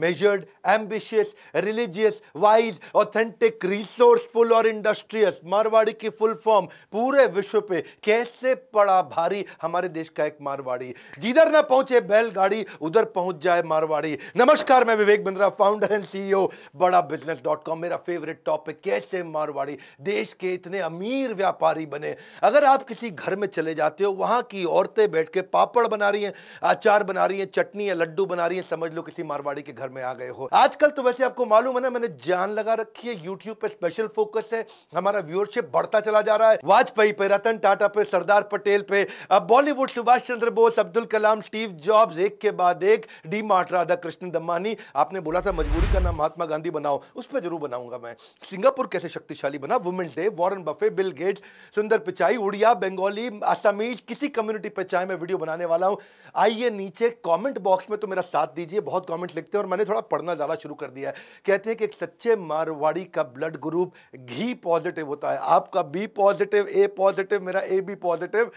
measured, ambitious, religious, wise, authentic, resourceful और industrious। Marwari की full form पूरे विश्व पे कैसे पड़ा भारी हमारे देश का एक मारवाड़ी। जिधर ना पहुंचे बैलगाड़ी उधर पहुंच जाए मारवाड़ी। नमस्कार, मैं Vivek Bindra, founder and CEO बड़ा बिजनेस.com। मेरा फेवरेट टॉपिक कैसे मारवाड़ी देश के इतने अमीर व्यापारी बने। अगर आप किसी घर में चले जाते हो, वहां की औरतें बैठ के पापड़ बना रही हैं, अचार बना रही हैं, चटनी या लड्डू बना रही हैं, समझ लो किसी मारवाड़ी के घर में आ गए हो। आजकल तो वैसे आपको मालूम है ना, मैंने जान लगा रखी है, यूट्यूब पे स्पेशल फोकस है, हमारा व्यूअरशिप बढ़ता चला जा रहा है। वाजपेयी पे, रतन टाटा पे, सरदार पटेल पे, अब बॉलीवुड सुभाष चंद्र बोस, अब्दुल कलाम, स्टीव जॉब्स, एक के बाद एक, डी मार्ट, राधा कृष्ण दमानी। आपने बोला था मजबूरी का नाम महात्मा गांधी बनाओ, उस पर जरूर बनाऊंगा मैं। सिंगापुर कैसे शक्तिशाली बना, women's day, Warren Buffett, Bill Gates, Sundar Pichai, Odia, Bengali, Assamese, किसी कम्युनिटी पे चाहे मैं वीडियो बनाने वाला हूं। आइए नीचे कमेंट बॉक्स में तो मेरा साथ दीजिए, बहुत कमेंट लिखते हैं और मैंने थोड़ा पढ़ना ज्यादा शुरू कर दिया है। कहते हैं कि एक सच्चे मारवाड़ी का ब्लड ग्रुप घी पॉजिटिव होता है। आपका बी पॉजिटिव, ए पॉजिटिव, मेरा ए बी पॉजिटिव,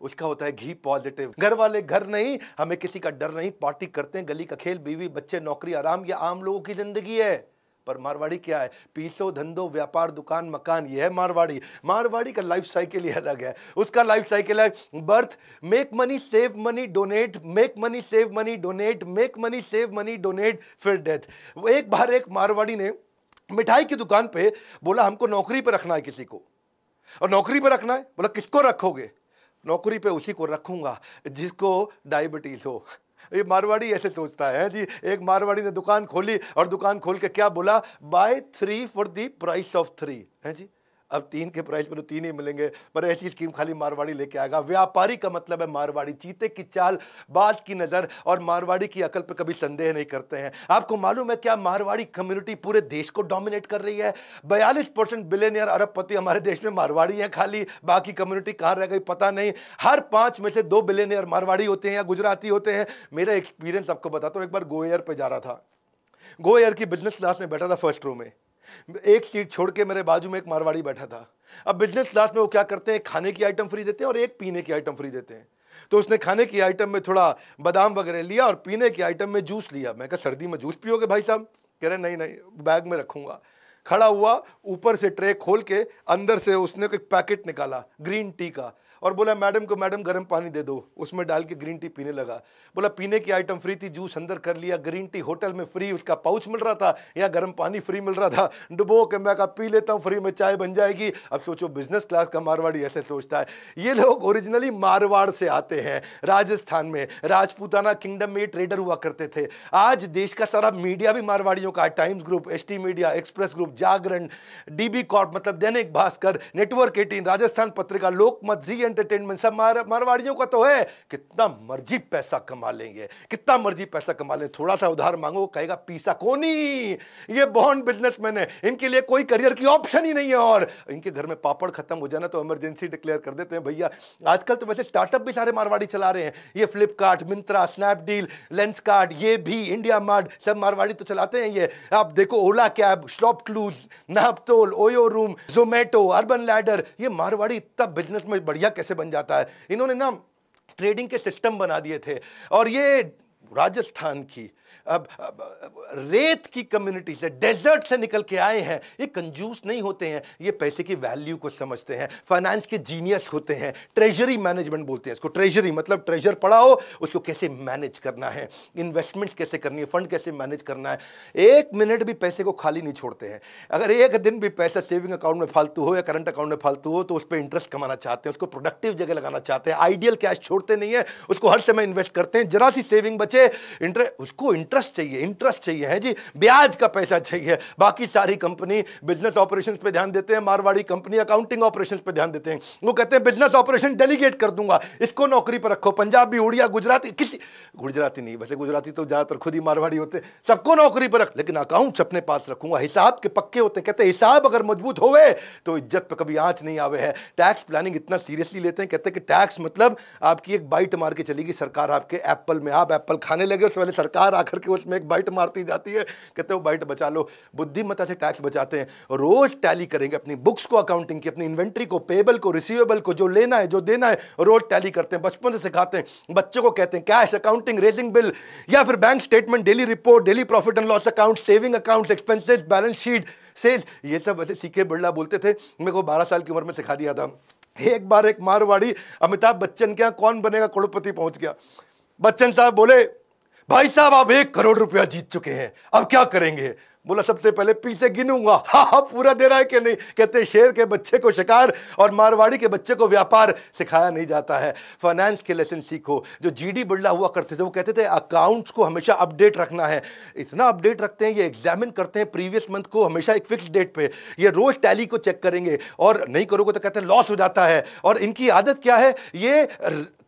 उसका होता है घी पॉजिटिव। घर वाले घर नहीं, हमें किसी का डर नहीं, पार्टी करते हैं, गली का खेल, बीवी बच्चे, नौकरी, आराम, ये आम लोगों की जिंदगी है। पर मारवाड़ी क्या है? पीसो, धंधो, व्यापार, दुकान, मकान, ये है मारवाड़ी। मारवाड़ी का लाइफ साइकिल ही अलग है। उसका लाइफ साइकिल है birth, make money, save money, donate, make money, save money, donate, make money, save money, donate, फिर डेथ। एक बार एक मारवाड़ी ने मिठाई की दुकान पे बोला, हमको नौकरी पे रखना है किसी को। और नौकरी पे रखना है, बोला किसको रखोगे? नौकरी पे उसी को रखूंगा जिसको डायबिटीज हो। ये मारवाड़ी ऐसे सोचता है जी। एक मारवाड़ी ने दुकान खोली और दुकान खोल के क्या बोला, buy 3 for the price of 3 है जी। अब 3 के प्राइस पे तो 3 ही मिलेंगे, पर ऐसी स्कीम खाली मारवाड़ी लेके आएगा। व्यापारी का मतलब है मारवाड़ी, चीते की चाल, बाज की नजर और मारवाड़ी की अकल पे कभी संदेह नहीं करते हैं। आपको मालूम है क्या, मारवाड़ी कम्युनिटी पूरे देश को डोमिनेट कर रही है। 42% बिलियनियर अरबपति हमारे देश में मारवाड़ी है खाली, बाकी कम्युनिटी कहाँ रह गई पता नहीं। हर 5 में से 2 बिलियनियर मारवाड़ी होते हैं या गुजराती होते हैं। मेरा एक्सपीरियंस आपको बताता हूँ। एक बार गो एयर पे जा रहा था, गो एयर की बिजनेस क्लास में बैठा था फर्स्ट रो में। एक सीट छोड़ के मेरे बाजू में एक मारवाड़ी बैठा था। अब बिजनेस क्लास में वो क्या करते हैं, खाने की आइटम फ्री देते हैं और एक पीने की आइटम फ्री देते हैं। तो उसने खाने की आइटम में थोड़ा बादाम वगैरह लिया और पीने की आइटम में जूस लिया। मैं कहा सर्दी में जूस पियोगे भाई साहब? कह रहे नहीं नहीं, बैग में रखूंगा। खड़ा हुआ, ऊपर से ट्रे खोल के अंदर से उसने एक पैकेट निकाला ग्रीन टी का और बोला मैडम को, मैडम गर्म पानी दे दो। उसमें डाल के ग्रीन टी पीने लगा। बोला पीने की आइटम फ्री थी, जूस अंदर कर लिया, ग्रीन टी होटल में फ्री, उसका पाउच मिल रहा था या गर्म पानी फ्री मिल रहा था। डुबो के मैं कहा पी लेता हूँ, फ्री में चाय बन जाएगी। अब सोचो बिजनेस क्लास का मारवाड़ी ऐसे सोचता है। ये लोग ओरिजिनली मारवाड़ से आते हैं। राजस्थान में राजपूताना किंगडम में ट्रेडर हुआ करते थे। आज देश का सारा मीडिया भी मारवाड़ियों का है। Times Group, ST Media, Express Group, Jagran, DB Corp मतलब दैनिक भास्कर, नेटवर्क 18, राजस्थान पत्रिका, लोकमत, जी एंटरटेनमेंट, सब मारवाड़ियों का तो है। कितना मर्जी पैसा कमा लेंगे, कितना मर्जी पैसा कमा लें, थोड़ा सा उधार मांगो कहेगा पीसा कोनी। ये बॉन्ड बिजनेसमैन है, इनके लिए कोई करियर की ऑप्शन ही नहीं है। और इनके घर में पापड़ खत्म हो जाना तो इमरजेंसी डिक्लेयर कर देते हैं भैया। आजकल तो वैसे स्टार्टअप भी सारे मारवाड़ी चला रहे हैं। ये फ्लिपकार्ट, मिंत्रा, स्नैपडील, लेंसकार्ट, ये भी इंडिया मार्ट, सब मारवाड़ी तो चलाते हैं। ये आप देखो, Ola cab, ShopClues, Naaptol, Oyo room, Zomato, Urban Ladder, ये मारवाड़ी इतना बिजनेस में बढ़िया कैसे बन जाता है। इन्होंने ना ट्रेडिंग के सिस्टम बना दिए थे। और ये राजस्थान की अब रेत की कम्युनिटी से, डेजर्ट से निकल के आए हैं। ये कंजूस नहीं होते हैं, ये पैसे की वैल्यू को समझते हैं, फाइनेंस के जीनियस होते हैं। ट्रेजरी मैनेजमेंट बोलते हैं इसको। ट्रेजरी मतलब ट्रेजर पड़ा हो, उसको कैसे मैनेज करना है, इन्वेस्टमेंट कैसे करनी है, फंड कैसे मैनेज करना है। 1 मिनट भी पैसे को खाली नहीं छोड़ते हैं। अगर 1 दिन भी पैसा सेविंग अकाउंट में फालतू हो या करंट अकाउंट में फालतू हो तो उस पर इंटरेस्ट कमाना चाहते हैं, उसको प्रोडक्टिव जगह लगाना चाहते हैं। आइडियल कैश छोड़ते नहीं है, उसको हर समय इन्वेस्ट करते हैं। जरा सी सेविंग बचे, उसको इंटरेस्ट चाहिए, इंटरेस्ट चाहिए है जी, ब्याज का पैसा चाहिए। बाकी सारी कंपनी बिजनेस ऑपरेशंस पे ध्यान देते हैं, मारवाड़ी कंपनी अकाउंटिंग ऑपरेशंस पे ध्यान देते हैं। वो कहते हैं बिजनेस ऑपरेशन डेलीगेट कर दूंगा, इसको नौकरी पर रखो। पंजाबी, उड़िया, गुजराती, किसी गुजराती नहीं, वैसे गुजराती तो ज्यादातर खुद ही मारवाड़ी होते, सबको नौकरी पर रख, लेकिन अकाउंट्स अपने पास रखूंगा। हिसाब के पक्के होते हैं। कहते हैं हिसाब अगर मजबूत होवे तो इज्जत पे कभी आंच नहीं आवे है। टैक्स प्लानिंग इतना सीरियसली लेते हैं, कहते हैं कि टैक्स मतलब आपकी एक बाइट मार के चलेगी सरकार आपके एप्पल में। आप एप्पल खाने लगे, उससे पहले सरकार आ करके उसमें एक बाइट मारती जाती है, कहते हो बाइट बचा लो। बुद्धिमत्ता से टैक्स बचाते हैं, रोज टैली करेंगे अपनी बुक्स को, अकाउंटिंग की, अपनी इन्वेंट्री को, पेबल को, रिसीवेबल को, जो लेना है जो देना है रोज टैली करते हैं, बचपन से सिखाते हैं बच्चों को, कहते हैं कैश अकाउंटिंग, रेजिंग बिल, या फिर bank statement, daily report, daily profit and loss account, saving account, expenses, balance sheet, sales, ये सब वैसे सीके बिरला बोलते थे, मेरे को 12 साल की उम्र में सिखा दिया था। एक बार एक मारवाड़ी अमिताभ बच्चन के यहाँ कौन बनेगा करोड़पति पहुंच गया। बच्चन साहब बोले, भाई साहब आप 1 करोड़ रुपया जीत चुके हैं, अब क्या करेंगे? बोला सबसे पहले पी से गिनूंगा। हाँ पूरा दे रहा है कि नहीं? कहते शेर के बच्चे को शिकार और मारवाड़ी के बच्चे को व्यापार सिखाया नहीं जाता है। फाइनेंस के लेसन सीखो। जो जीडी बिरला हुआ करते थे वो कहते थे अकाउंट्स को हमेशा अपडेट रखना है। इतना अपडेट रखते हैं, ये एग्जामिन करते हैं प्रीवियस मंथ को हमेशा एक फिक्स डेट पे, ये रोज टैली को चेक करेंगे और नहीं करोगे तो कहते हैं लॉस हो जाता है। और इनकी आदत क्या है, ये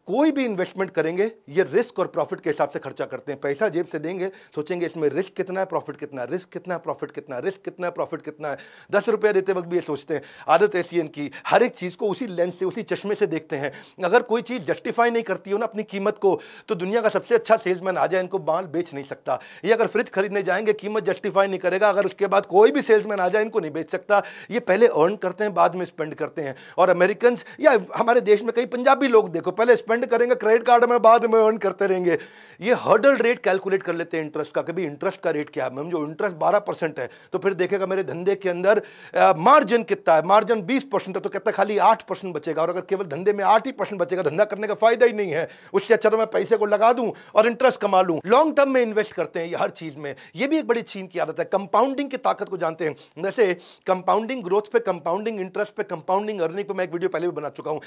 कोई भी इन्वेस्टमेंट करेंगे ये रिस्क और प्रॉफिट के हिसाब से खर्चा करते हैं। पैसा जेब से देंगे, सोचेंगे इसमें रिस्क कितना है, प्रॉफिट कितना है, रिस्क कितना है, प्रॉफिट कितना है, रिस्क कितना है, प्रॉफिट कितना है। 10 रुपया देते वक्त भी ये सोचते हैं। आदत ऐसी है इनकी, हर एक चीज़ को उसी लेंस से, उसी चश्मे से देखते हैं। अगर कोई चीज़ जस्टिफाई नहीं करती हो ना अपनी कीमत को, तो दुनिया का सबसे अच्छा सेल्समैन आ जाए इनको माल बेच नहीं सकता। ये अगर फ्रिज खरीदने जाएंगे कीमत जस्टिफाई नहीं करेगा, अगर उसके बाद कोई भी सेल्समैन आ जाए इनको नहीं बेच सकता। ये पहले अर्न करते हैं बाद में स्पेंड करते हैं। और अमेरिकन या हमारे देश में कई पंजाबी लोग देखो, पहले स्पेंड करेंगे क्रेडिट कार्ड में, बाद में अर्न करते रहेंगे। ये हर्डल रेट कैलकुलेट कर लेते हैं इंटरेस्ट का, कभी इंटरेस्ट का रेट क्या है, मैम जो इंटरेस्ट 12% है तो फिर देखेगा मेरे धंधे के अंदर मार्जिन कितना है, मार्जिन 20% है तो कहता है खाली 8% बचेगा। और अगर केवल धंधे में 8% बचेगा, धंधा करने का फायदा ही नहीं है। उससे अच्छा तो मैं पैसे को लगा दूं और इंटरेस्ट कमा लूं। लॉन्ग टर्म में इन्वेस्ट करते हैं ये हर चीज में। ये भी एक बड़ी चीन की आदत है। कंपाउंडिंग की ताकत को जानते हैं, जैसे कंपाउंडिंग ग्रोथ पे, कंपाउंडिंग इंटरेस्ट पे, कंपाउंडिंग अर्निंग पे मैं एक वीडियो पहले भी बना चुका हूं।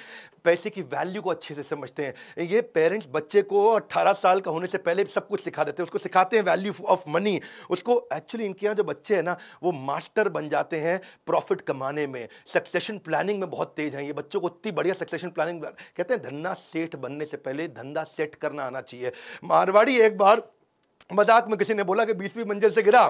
पैसे की वैल्यू को अच्छे से समझते हैं ये पेरेंट्स। बच्चे को 18 साल का होने से पहले सब कुछ सिखा देते हैं, उसको सिखाते हैं वैल्यू ऑफ मनी। उसको एक्चुअली इनके यहाँ जो बच्चे हैं ना वो मास्टर बन जाते हैं प्रॉफिट कमाने में, सक्सेशन प्लानिंग में बहुत तेज हैं ये। बच्चों को इतनी बढ़िया सक्सेशन प्लानिंग, कहते हैं धन्ना सेठ बनने से पहले धंधा सेट करना आना चाहिए। मारवाड़ी एक बार मजाक में किसी ने बोला कि 20वीं मंजिल से गिरा,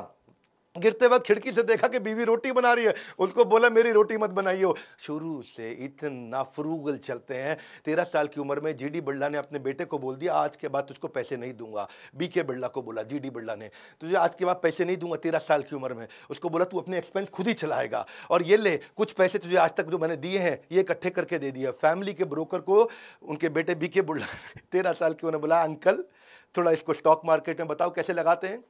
गिरते वक्त खिड़की से देखा कि बीवी रोटी बना रही है, उसको बोला मेरी रोटी मत बनाइयो। शुरू से इतना फ्रूगल चलते हैं। 13 साल की उम्र में जीडी बिरला ने अपने बेटे को बोल दिया आज के बाद तुझको पैसे नहीं दूंगा। बीके बिरला को बोला, जीडी बिरला ने, तुझे आज के बाद पैसे नहीं दूंगा। 13 साल की उम्र में उसको बोला तू अपने एक्सपेंस खुद ही चलाएगा और ये ले कुछ पैसे तुझे आज तक जो मैंने दिए हैं ये इकट्ठे करके दे दिया। फैमिली के ब्रोकर को उनके बेटे बीके बिरला 13 साल की उन्होंने बोला अंकल थोड़ा इसको स्टॉक मार्केट में बताओ कैसे लगाते हैं।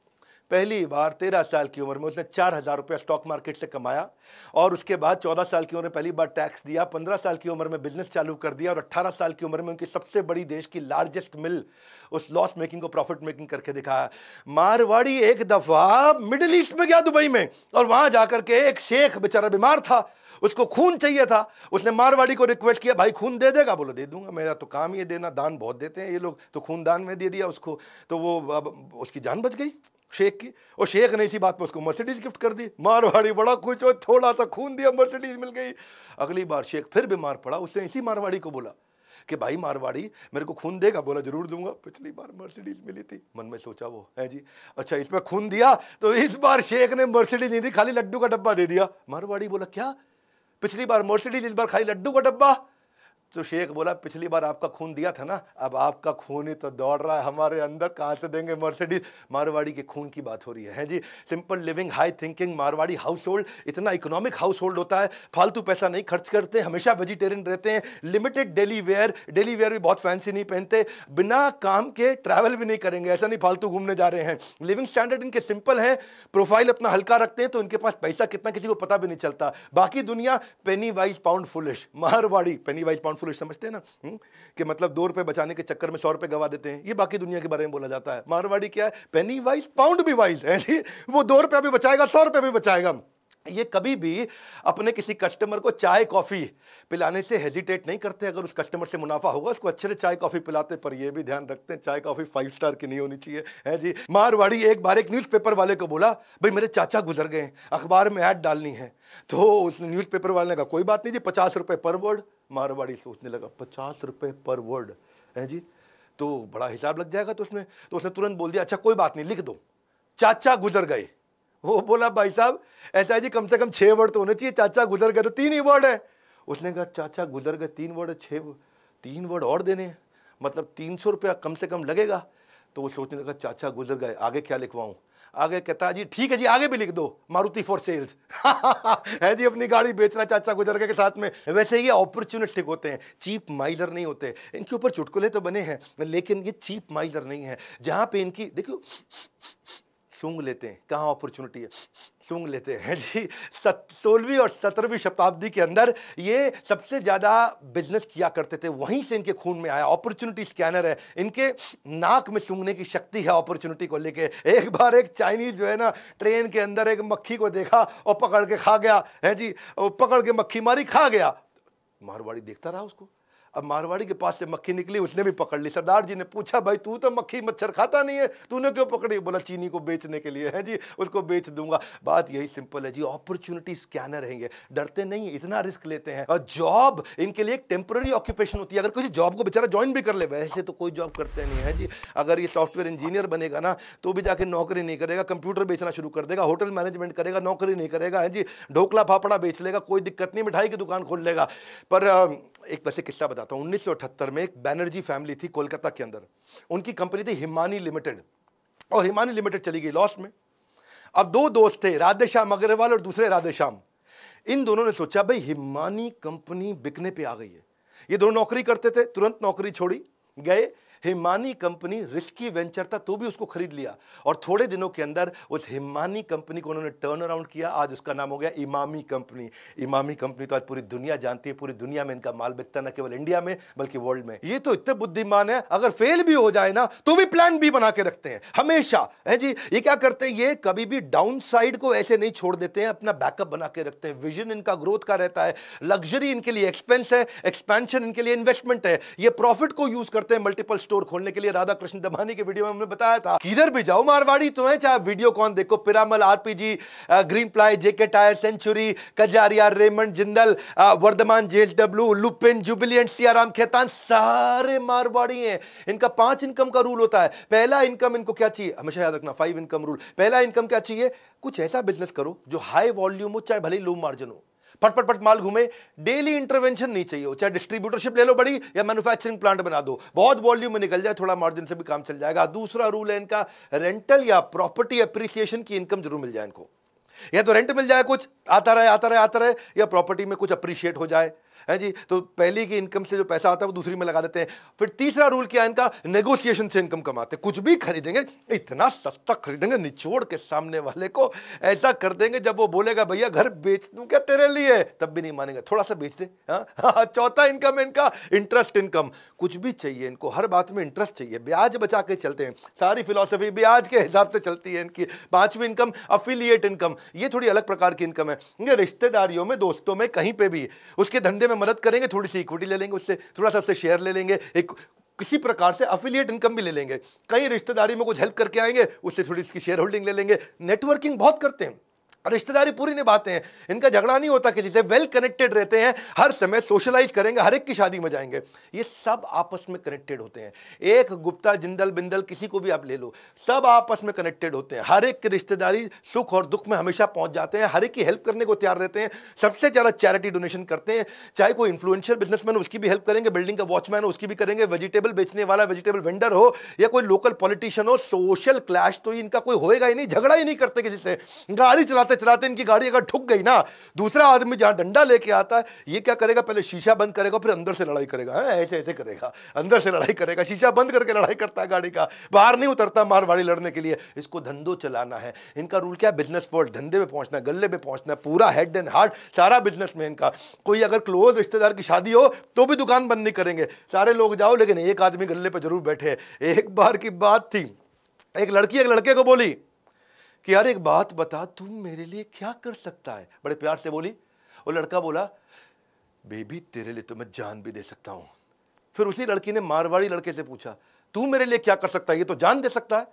पहली बार 13 साल की उम्र में उसने 4,000 रुपया स्टॉक मार्केट से कमाया और उसके बाद 14 साल की उम्र में पहली बार टैक्स दिया, 15 साल की उम्र में बिजनेस चालू कर दिया और 18 साल की उम्र में उनकी सबसे बड़ी देश की लार्जेस्ट मिल उस लॉस मेकिंग को प्रॉफिट मेकिंग करके दिखाया। मारवाड़ी एक दफा मिडिल ईस्ट में गया दुबई में और वहां जाकर के एक शेख बेचारा बीमार था, उसको खून चाहिए था। उसने मारवाड़ी को रिक्वेस्ट किया भाई खून दे देगा? बोलो दे दूंगा, मेरा तो काम ही देना, दान बहुत देते हैं ये लोग। तो खून दान में दे दिया उसको, तो वो उसकी जान बच गई शेख की। और शेख ने इसी बात पर उसको मर्सिडीज गिफ्ट कर दी। मारवाड़ी बड़ा खुश हो, थोड़ा सा खून दिया मर्सिडीज मिल गई। अगली बार शेख फिर बीमार पड़ा, उसने इसी मारवाड़ी को बोला कि भाई मारवाड़ी मेरे को खून देगा? बोला जरूर दूंगा, पिछली बार मर्सिडीज मिली थी। मन में सोचा वो है जी, अच्छा इसमें खून दिया तो इस बार शेख ने मर्सिडीज नहीं दी, खाली लड्डू का डब्बा दे दिया। मारवाड़ी बोला क्या, पिछली बार मर्सिडीज इस बार खाली लड्डू का डब्बा? तो शेख बोला पिछली बार आपका खून दिया था ना, अब आपका खून ही तो दौड़ रहा है हमारे अंदर, कहां से देंगे मर्सिडीज? मारवाड़ी के खून की बात हो रही है जी। Simple living, high thinking. Marwari household इतना इकोनॉमिक हाउस होल्ड होता है, फालतू पैसा नहीं खर्च करते, हमेशा वेजिटेरियन रहते हैं, लिमिटेड डेली वेयर भी बहुत फैंसी नहीं पहनते, बिना काम के ट्रैवल भी नहीं करेंगे, ऐसा नहीं फालतू घूमने जा रहे हैं। लिविंग स्टैंडर्ड इनके सिंपल है, प्रोफाइल अपना हल्का रखते हैं, तो इनके पास पैसा कितना किसी को पता भी नहीं चलता। बाकी दुनिया पेनी वाइज पाउंड फुलिश, मारवाड़ी पेनी वाइज पाउंड फुलिश समझते हैं ना, कि मतलब 2 रुपए बचाने के चक्कर में 100 रुपए गवा देते हैं। ये बाकी दुनिया के बारे में बोला जाता है। मारवाड़ी क्या है, पेनी वाइज पाउंड भी वाइज है जी। वो 2 रुपया भी बचाएगा, 100 रुपए भी बचाएगा। ये कभी भी अपने किसी कस्टमर को चाय कॉफी पिलाने से हेजिटेट नहीं करते। अगर उस कस्टमर से मुनाफा होगा उसको अच्छे से चाय कॉफी पिलाते, पर ये भी ध्यान रखते हैं चाय कॉफी 5 स्टार की नहीं होनी चाहिए, है जी। मारवाड़ी एक बार एक न्यूज़पेपर वाले को बोला भाई मेरे चाचा गुजर गए, अखबार में ऐड डालनी है। तो उस न्यूज़पेपर वाले ने कहा कोई बात नहीं जी, 50 रुपए पर वर्ड। मारवाड़ी सोचने लगा 50 रुपए पर वर्ड है जी, तो बड़ा हिसाब लग जाएगा। तो उसने तुरंत बोल दिया अच्छा कोई बात नहीं लिख दो, चाचा गुजर गए। वो बोला भाई साहब ऐसा है जी, कम से कम 6 वर्ड तो होने चाहिए, चाचा गुजर गए तो 3 ही वर्ड है। उसने कहा चाचा गुजर गए 3 वर्ड है, 3 वर्ड और देने हैं, मतलब 300 रुपया कम से कम लगेगा। तो वो सोचने लगा चाचा गुजर गए, आगे क्या लिखवाऊं। आगे कहता जी ठीक है जी, आगे भी लिख दो मारुति फॉर सेल्स। है जी, अपनी गाड़ी बेचना चाचा गुजर गए के साथ में। वैसे ये अपॉर्चुनिस्टिक होते हैं, चीप माइजर नहीं होते। इनके ऊपर चुटकुले तो बने हैं, लेकिन ये चीप माइजर नहीं है। जहां पे इनकी देखो सूंघ लेते हैं, कहाँ अपॉर्चुनिटी है, सूंघ लेते हैं जी। 16वीं और 17वीं शताब्दी के अंदर ये सबसे ज्यादा बिजनेस किया करते थे, वहीं से इनके खून में आया। अपॉर्चुनिटी स्कैनर है, इनके नाक में सूंघने की शक्ति है अपॉर्चुनिटी को लेके। एक बार एक चाइनीज जो है ना, ट्रेन के अंदर एक मक्खी को देखा और पकड़ के खा गया है जी, पकड़ के मक्खी मारी, खा गया। मारवाड़ी देखता रहा उसको। अब मारवाड़ी के पास से मक्खी निकली, उसने भी पकड़ ली। सरदार जी ने पूछा भाई तू तो मक्खी मच्छर खाता नहीं है, तूने क्यों पकड़ी? बोला चीनी को बेचने के लिए है जी, उसको बेच दूंगा। बात यही सिंपल है जी, अपॉर्चुनिटी स्कैनर है ये, डरते नहीं, इतना रिस्क लेते हैं। और जॉब इनके लिए एक टेम्पररी ऑक्यूपेशन होती है। अगर किसी जॉब को बेचारा ज्वाइन भी कर ले, वैसे तो कोई जॉब करते नहीं है जी। अगर ये सॉफ्टवेयर इंजीनियर बनेगा ना तो भी जाके नौकरी नहीं करेगा, कंप्यूटर बेचना शुरू कर देगा, होटल मैनेजमेंट करेगा, नौकरी नहीं करेगा है जी। ढोकला फाफड़ा बेच लेगा, कोई दिक्कत नहीं, मिठाई की दुकान खोल लेगा। पर एक वैसे किस्सा बताता हूँ। 1978 में एक बैनर्जी फैमिली थी कोलकाता के अंदर, उनकी कंपनी थी हिमानी लिमिटेड, और हिमानी लिमिटेड चली गई लॉस में। अब दो दोस्त थे, राधेश्याम अग्रवाल और दूसरे राधेश्याम। इन दोनों ने सोचा भाई हिमानी कंपनी बिकने पे आ गई है। ये दोनों नौकरी करते थे, तुरंत नौकरी छोड़ी, गए हिमानी कंपनी। रिस्की वेंचर था तो भी उसको खरीद लिया, और थोड़े दिनों के अंदर उस हिमानी कंपनी को उन्होंने टर्न अराउंड किया। आज उसका नाम हो गया इमामी कंपनी। इमामी कंपनी तो आज पूरी दुनिया जानती है, पूरी दुनिया में इनका माल बिकता, न केवल इंडिया में बल्कि वर्ल्ड में। ये तो इतने बुद्धिमान है, अगर फेल भी हो जाए ना तो भी प्लान बी बना के रखते हैं हमेशा है जी। ये क्या करते हैं, ये कभी भी डाउन साइड को ऐसे नहीं छोड़ देते हैं, अपना बैकअप बना के रखते हैं। विजन इनका ग्रोथ का रहता है, लग्जरी इनके लिए एक्सपेंस है, एक्सपेंशन इनके लिए इन्वेस्टमेंट है। ये प्रॉफिट को यूज करते हैं मल्टीपल स्टोर खोलने के लिए। राधा कृष्ण दमानी के वीडियो में हमने बताया था, किधर भी जाओ मारवाड़ी तो है, चाहे वीडियो कौन देखो, Piramal, RPG, Greenply, JK tyre, Century, Kajaria, Raymond, Jindal, Vardhman, JSW, Lupin, Jubilant, Siyaram, Khaitan, सारे मारवाड़ी हैं। इनका 5 इनकम का रूल होता है। पहला इनकम इनको क्या चाहिए, हमेशा याद रखना, 5 इनकम रूल। पहला इनकम क्या चाहिए, कुछ ऐसा बिजनेस करो जो हाई वॉल्यूम हो, चाहे भले लो मार्जिन हो, फट फट फट माल घूमे। डेली इंटरवेंशन नहीं चाहिए, चाहे डिस्ट्रीब्यूटरशिप ले लो बड़ी, या मैन्युफैक्चरिंग प्लांट बना दो, बहुत वॉल्यूम में निकल जाए, थोड़ा मार्जिन से भी काम चल जाएगा। दूसरा रूल है इनका, रेंटल या प्रॉपर्टी एप्रिसिएशन की इनकम जरूर मिल जाए इनको। या तो रेंट मिल जाए, कुछ आता रहे आता रहे आता रहे, या प्रॉपर्टी में कुछ अप्रिशिएट हो जाए है जी। तो पहली की इनकम से जो पैसा आता है वो दूसरी में लगा देते हैं। फिर तीसरा रूल क्या है इनका, नेगोशिएशन से इनकम कमाते हैं। कुछ भी खरीदेंगे, इतना सस्ता खरीदेंगे, निचोड़ के सामने वाले को ऐसा कर देंगे, जब वो बोलेगा भैया घर बेच दूं क्या तेरे लिए, तब भी नहीं मानेंगे, थोड़ा सा बेच दे। चौथा इनकम है इनका, इंटरेस्ट इनकम। कुछ भी चाहिए इनको, हर बात में इंटरेस्ट चाहिए, ब्याज बचा के चलते हैं। सारी फिलॉसफी ब्याज के हिसाब से चलती है इनकी। पांचवी इनकम अफिलिएट इनकम, ये थोड़ी अलग प्रकार की इनकम है। ये रिश्तेदारियों में, दोस्तों में, कहीं पे भी उसके धंधे में मदद करेंगे, थोड़ी सी इक्विटी ले लेंगे उससे, थोड़ा सा उससे शेयर ले लेंगे, एक किसी प्रकार से अफिलिएट इनकम भी ले लेंगे। कहीं रिश्तेदारी में कुछ हेल्प करके आएंगे, उससे थोड़ी इसकी शेयर होल्डिंग ले लेंगे। नेटवर्किंग बहुत करते हैं, रिश्तेदारी पूरी निभाते हैं, इनका झगड़ा नहीं होता किसी से, वेल कनेक्टेड रहते हैं, हर समय सोशलाइज करेंगे, हर एक की शादी में जाएंगे। ये सब आपस में कनेक्टेड होते हैं। एक गुप्ता, जिंदल, बिंदल, किसी को भी आप ले लो, सब आपस में कनेक्टेड होते हैं। हर एक की रिश्तेदारी सुख और दुख में हमेशा पहुंच जाते हैं, हर एक की हेल्प करने को तैयार रहते हैं। सबसे ज्यादा चैरिटी डोनेशन करते हैं। चाहे कोई इन्फ्लुएंशियल बिजनेसमैन हो उसकी भी हेल्प करेंगे, बिल्डिंग का वॉचमैन हो उसकी भी करेंगे, वेजिटेबल बेचने वाला वेजिटेबल वेंडर हो, या कोई लोकल पॉलिटिशियन हो। सोशल क्लैश तो इनका कोई होएगा ही नहीं, झगड़ा ही नहीं करते किसी से। गाड़ी चलाते चलाते इनकी गाड़ी अगर ठुक गई ना, दूसरा आदमी जहां डंडा लेके आता है, ये क्या करेगा, पहले शीशा बंद करेगा, फिर अंदर से लड़ाई करेगा। ऐसे ऐसे करेगा, अंदर से लड़ाई करेगा, शीशा बंद करके लड़ाई करता है गाड़ी का, बाहर नहीं उतरता मारवाड़ी लड़ने के लिए। इसको धंधो चलाना है। इनका रूल क्या है, बिजनेस वर्ल्ड, धंधे में पहुंचना, गल्ले में पहुंचना, पूरा हेड एंड हार्ट सारा बिजनेस में इनका। कोई अगर क्लोज रिश्तेदार की शादी हो तो भी दुकान बंद नहीं करेंगे, सारे लोग जाओ, लेकिन एक आदमी गल्ले पे जरूर बैठे। एक बार की बात थी, एक लड़की एक लड़के को बोली कि यार एक बात बता, तू मेरे लिए क्या कर सकता है, बड़े प्यार से बोली। वो लड़का बोला, बेबी तेरे लिए तो मैं जान भी दे सकता हूं। फिर उसी लड़की ने मारवाड़ी लड़के से पूछा, तू मेरे लिए क्या कर सकता है, ये तो जान दे सकता है।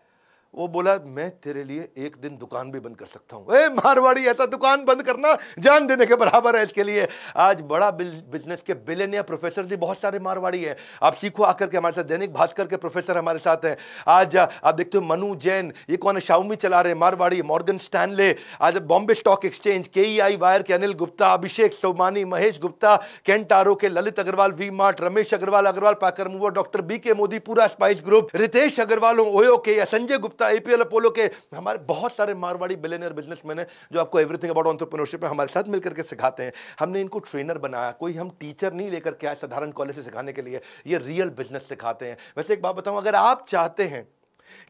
वो बोला मैं तेरे लिए एक दिन दुकान भी बंद कर सकता हूं। ए मारवाड़ी, ऐसा दुकान बंद करना जान देने के बराबर है। इसके लिए आज बड़ा बिजनेस के बिलियनियर प्रोफेसर भी बहुत सारे मारवाड़ी हैं। आप सीखो आकर के हमारे साथ। दैनिक भास्कर के प्रोफेसर हमारे साथ हैं। आज आप देखते हो मनु जैन, ये कौन है, शाओमी चला रहे मारवाड़ी। मॉर्गन स्टैनले, आज Bombay stock exchange, KEI wire के अनिल गुप्ता, अभिषेक सोमानी, महेश गुप्ता, केंटारो के Lalit Agarwal, V Mart, Ramesh Agarwal, Agarwal packer mover, doctor BK Modi, पूरा स्पाइस ग्रुप, रितेश अग्रवाल ओयो के, या संजय गुप्ता एपीएल अपोलो के। हमारे बहुत सारे मारवाड़ी बिलियनियर बिजनेसमैन हैं जो आपको एवरीथिंग अबाउट एंटरप्रेन्योरशिप में हमारे साथ मिलकर के सिखाते हैं। हमने इनको ट्रेनर बनाया, कोई हम टीचर नहीं लेकर के आए साधारण कॉलेज से सिखाने के लिए, ये रियल बिजनेस सिखाते हैं। वैसे एक बात बताऊं, अगर आप चाहते हैं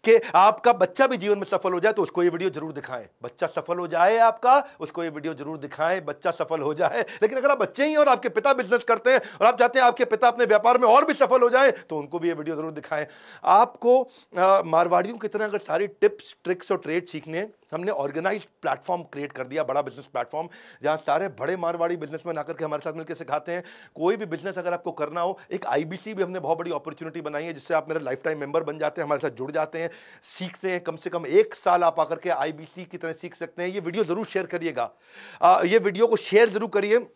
कि आपका बच्चा भी जीवन में सफल हो जाए तो उसको ये वीडियो जरूर दिखाएं। बच्चा सफल हो जाए आपका, उसको ये वीडियो जरूर दिखाएं, बच्चा सफल हो जाए। लेकिन अगर आप बच्चे ही और आपके पिता बिजनेस करते हैं और आप चाहते हैं आपके पिता अपने व्यापार में और भी सफल हो जाए तो उनको भी ये वीडियो जरूर दिखाएं। आपको मारवाड़ियों की तरह अगर सारी टिप्स ट्रिक्स और ट्रेड सीखने हैं, हमने ऑर्गेनाइज्ड प्लेटफॉर्म क्रिएट कर दिया, बड़ा बिजनेस प्लेटफॉर्म, जहां सारे बड़े मारवाड़ी बिजनेसमैन आकर के हमारे साथ मिलकर सिखाते हैं। कोई भी बिजनेस अगर आपको करना हो, एक आईबीसी भी हमने बहुत बड़ी अपॉर्चुनिटी बनाई है, जिससे आप मेरे लाइफ टाइम मेंबर बन जाते हैं, हमारे साथ जुड़ जाते हैं, सीखते हैं। कम से कम 1 साल आप आकर के आईबीसी की तरह सीख सकते हैं। ये वीडियो जरूर शेयर करिएगा, ये वीडियो को शेयर जरूर करिए।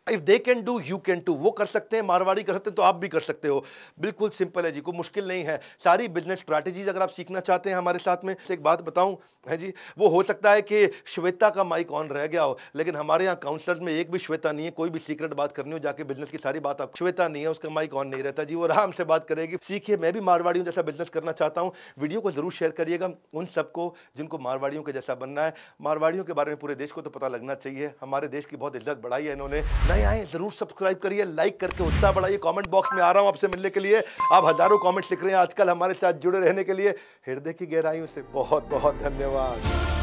If they can do you can too. वो कर सकते हैं, मारवाड़ी कर सकते हैं तो आप भी कर सकते हो। बिल्कुल सिंपल है जी, कोई मुश्किल नहीं है। सारी बिजनेस स्ट्रैटेजीज अगर आप सीखना चाहते हैं हमारे साथ में, एक बात बताऊं है जी, वो हो सकता है कि श्वेता का माइक ऑन रह गया हो, लेकिन हमारे यहाँ काउंसलर्स में एक भी श्वेता नहीं है। कोई भी सीक्रेट बात करनी हो जाके बिजनेस की सारी बात, आप श्वेता नहीं है, उसका माइक ऑन नहीं रहता जी, वो आराम से बात करेगी। सीखिए, मैं भी मारवाड़ियों जैसा बिजनेस करना चाहता हूँ। वीडियो को जरूर शेयर करिएगा उन सबको जिनको मारवाड़ियों के जैसा बनना है। मारवाड़ियों के बारे में पूरे देश को तो पता लगना चाहिए। हमारे देश की बहुत इज्जत बढ़ाई है इन्होंने। नए आए जरूर सब्सक्राइब करिए, लाइक करके उत्साह बढ़ाइए। कमेंट बॉक्स में आ रहा हूं आपसे मिलने के लिए, आप हजारों कमेंट्स लिख रहे हैं आजकल। हमारे साथ जुड़े रहने के लिए हृदय की गहराइयों से बहुत बहुत धन्यवाद।